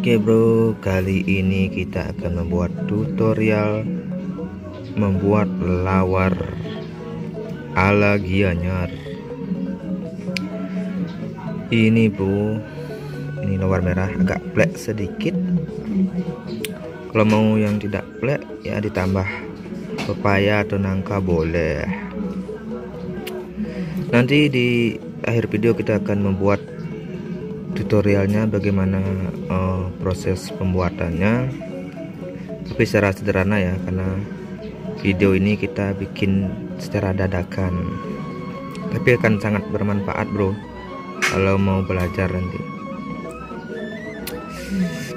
Oke bro, kali ini kita akan membuat tutorial membuat lawar ala Gianyar. Ini bro, ini lawar merah agak plek sedikit. Kalau mau yang tidak plek ya ditambah pepaya atau nangka boleh. Nanti di akhir video kita akan membuat tutorialnya bagaimana proses pembuatannya, tapi secara sederhana ya, karena video ini kita bikin secara dadakan, tapi akan sangat bermanfaat bro kalau mau belajar nanti,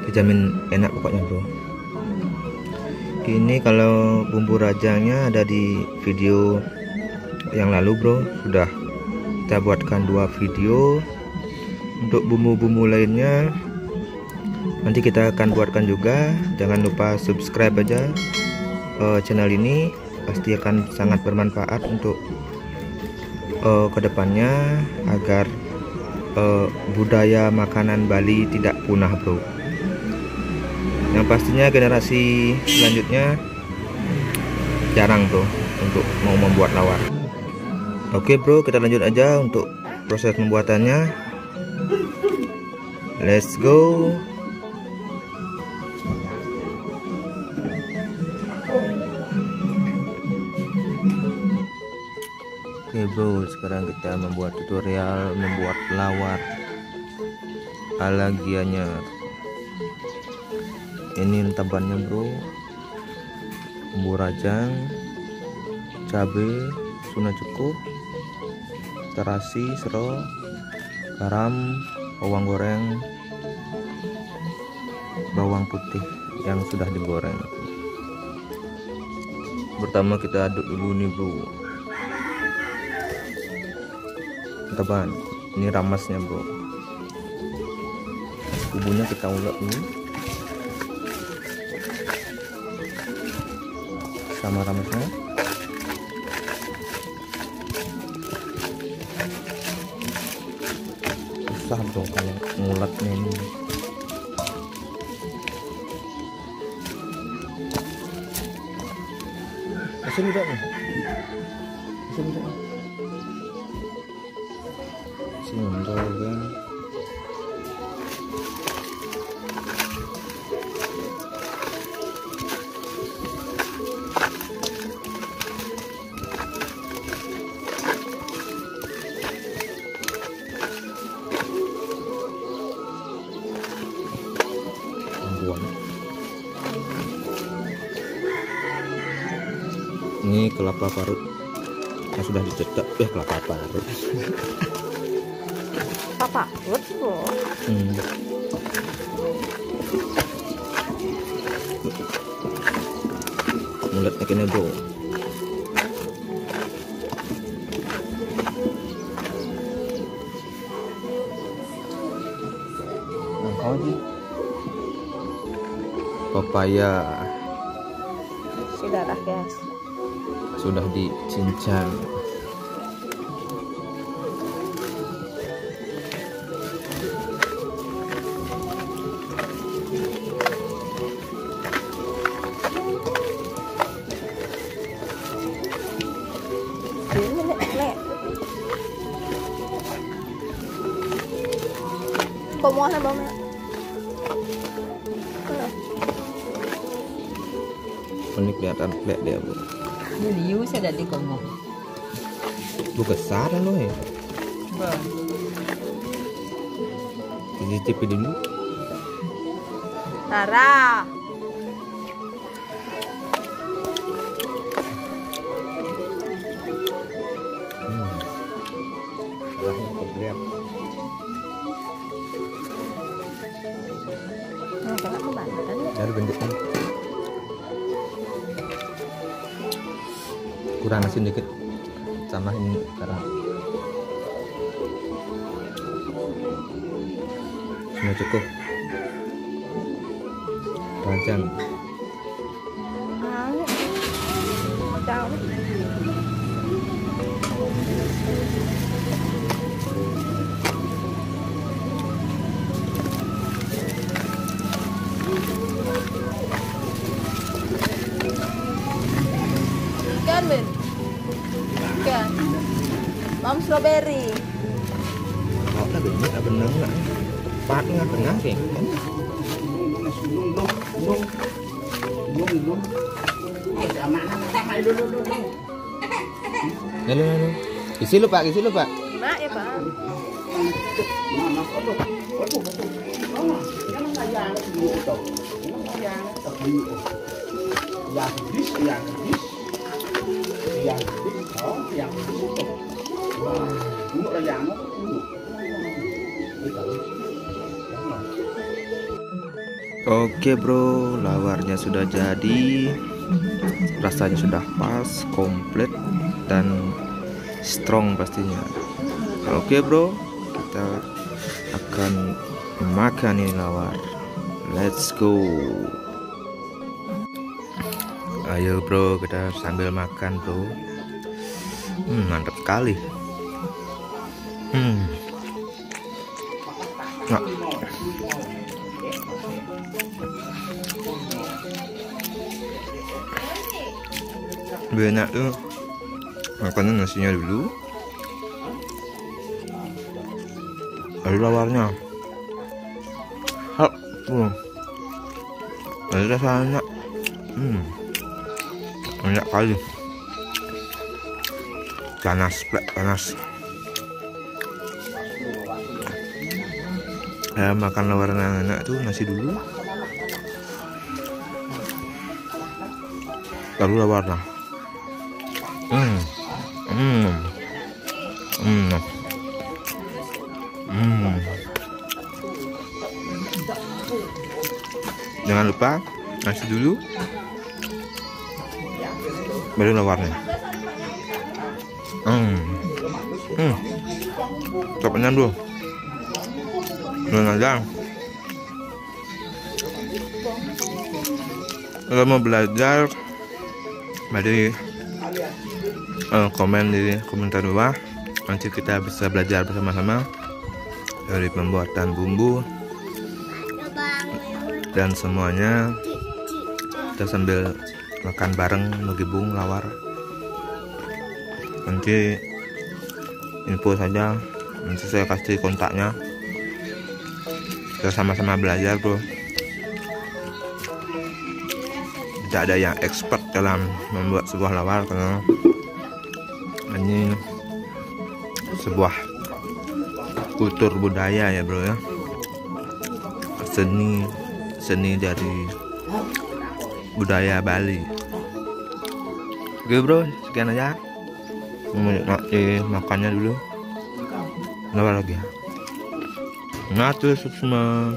dijamin enak pokoknya bro. Ini kalau bumbu rajanya ada di video yang lalu bro, sudah kita buatkan 2 video. Untuk bumbu-bumbu lainnya nanti kita akan buatkan juga. Jangan lupa subscribe aja channel ini, pasti akan sangat bermanfaat untuk kedepannya agar budaya makanan Bali tidak punah bro. Yang pastinya generasi selanjutnya jarang bro untuk mau membuat lawar. Oke bro, kita lanjut aja untuk proses pembuatannya. Let's go. Oke bro, sekarang kita membuat tutorial membuat lawar ala Gianyar. Ini tabannya bro, bumbu rajang, cabai, suna cukup, terasi, sero, garam, bawang goreng, bawang putih yang sudah digoreng. Pertama kita aduk dulu nih bro, teban. Ini ramasnya bro, bumbunya kita ulek dulu sama ramasnya. Susah bro kalau nguletnya ini. Masih muda nih, masih muda, masih muda kan. Ini kelapa parut yang sudah dicetak. Kelapa parut. Kelapa parut bro. Mulut kayaknya bro. Nangka aja. Pepaya Sudah lah guys, sudah dicincang. kau mau apa bang? Ini kelihatan plek dia bro. Liu saya dari kamu. Bu besar loh ya. Bang. Cicipi dulu. Tara. Salahnya kebliat. Kenapa kebanyakan? Dari bentuknya. Kurang asin dikit, tambahin garam. Sudah cukup. Rajang. Rajang. strawberry. Kalau tak benar, tak benar nak. Pat tengah sih. Lalu. Isi lu Pak, isi lu Pak. Mak ya Pak. Oke bro, lawarnya sudah jadi, rasanya sudah pas, komplit dan strong pastinya. Oke bro, kita akan makan ini lawar. Let's go. Ayo bro, kita sambil makan bro. Mantap sekali. Nah. Enak tuh, makan nasinya dulu, lalu lawarnya. Ada rasanya, enak kali. Panas. Ya, makan lawar enak tuh, nasi dulu, lalu lawarnya. Jangan lupa nasi dulu, baru lawarnya. Topnya dulu, aja. Kalau mau belajar, mari komen di komentar bawah. Nanti kita bisa belajar bersama-sama dari pembuatan bumbu dan semuanya. Kita sambil makan bareng ngegibung lawar. Nanti info saja, nanti saya kasih kontaknya. Kita sama-sama belajar bro. Tidak ada yang expert dalam membuat sebuah lawar, karena ini sebuah kultur budaya ya bro ya, seni dari budaya Bali. Oke bro, sekian aja. Menikmati makannya dulu, lawar lagi. Ngatur semua.